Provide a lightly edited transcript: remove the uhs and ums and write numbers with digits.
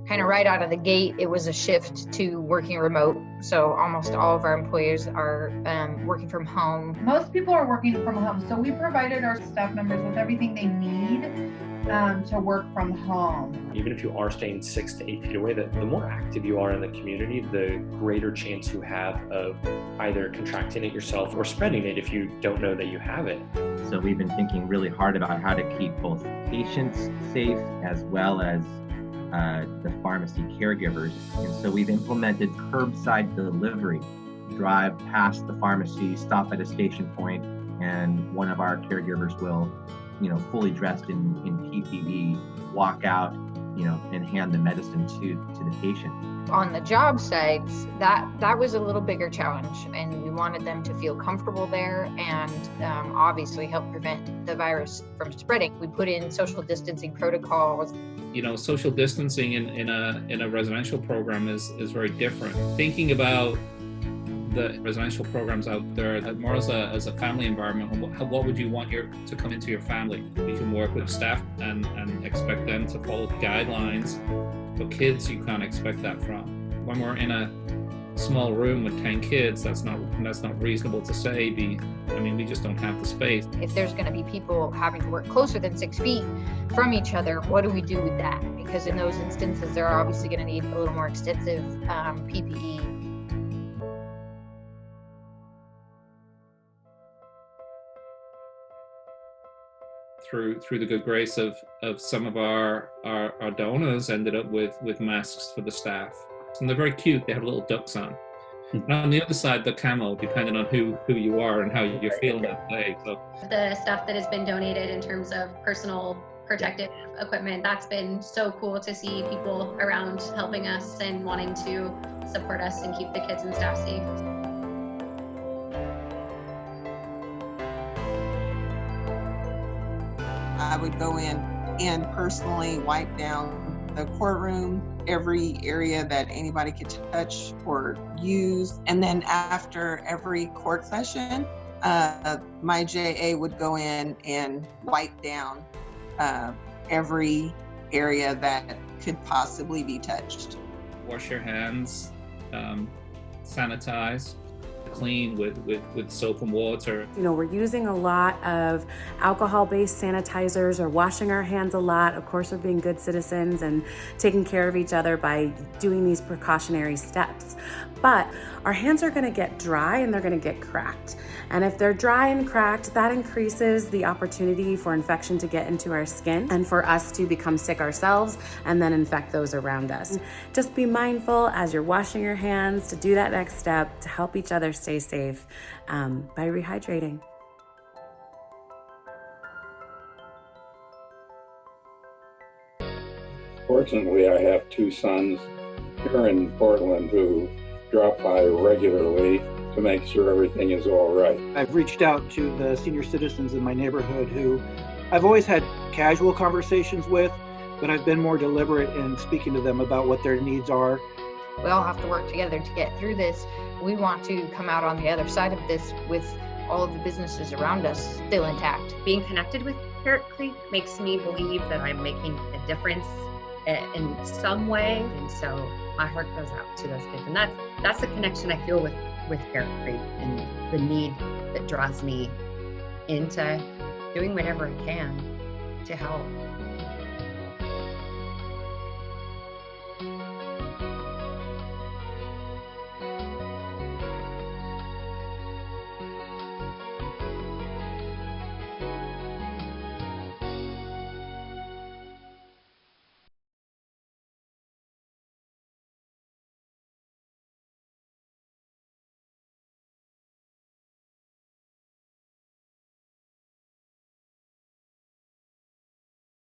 kind of right out of the gate, it was a shift to working remote. So almost all of our employees are working from home. Most people are working from home. So we provided our staff members with everything they need to work from home. Even if you are staying 6 to 8 feet away, the more active you are in the community, the greater chance you have of either contracting it yourself or spreading it if you don't know that you have it. So we've been thinking really hard about how to keep both patients safe as well as the pharmacy caregivers. And so we've implemented curbside delivery. Drive past the pharmacy, stop at a station point, and one of our caregivers will, fully dressed in PPE, walk out, and hand the medicine to the patient. On the job sites, that was a little bigger challenge, and we wanted them to feel comfortable there and obviously help prevent the virus from spreading. We put in social distancing protocols. Social distancing in a residential program is very different. Thinking about the residential programs out there, more as a family environment, what would you want to come into your family? You can work with staff and expect them to follow guidelines, but kids, you can't expect that from. When we're in a small room with 10 kids, that's not reasonable to say. We just don't have the space. If there's going to be people having to work closer than 6 feet from each other, what do we do with that? Because in those instances, they're obviously going to need a little more extensive PPE. Through the good grace of some of our donors, ended up with masks for the staff. And they're very cute. They have little ducks on. And on the other side, the camo, depending on who you are and how you're feeling that day. So the stuff that has been donated in terms of personal protective equipment, that's been so cool to see people around helping us and wanting to support us and keep the kids and staff safe. I would go in and personally wipe down the courtroom, every area that anybody could touch or use. And then after every court session, my JA would go in and wipe down every area that could possibly be touched. Wash your hands, sanitize, clean with soap and water. We're using a lot of alcohol-based sanitizers or washing our hands a lot. Of course, we're being good citizens and taking care of each other by doing these precautionary steps. But our hands are going to get dry and they're going to get cracked. And if they're dry and cracked, that increases the opportunity for infection to get into our skin and for us to become sick ourselves and then infect those around us. Just be mindful as you're washing your hands to do that next step to help each other stay safe by rehydrating. Fortunately, I have 2 sons here in Portland who drop by regularly to make sure everything is all right. I've reached out to the senior citizens in my neighborhood who I've always had casual conversations with, but I've been more deliberate in speaking to them about what their needs are. We all have to work together to get through this. We want to come out on the other side of this with all of the businesses around us still intact. Being connected with Parrott Creek makes me believe that I'm making a difference in some way, and so my heart goes out to those kids, and that's the connection I feel with Parrott Creek and the need that draws me into doing whatever I can to help.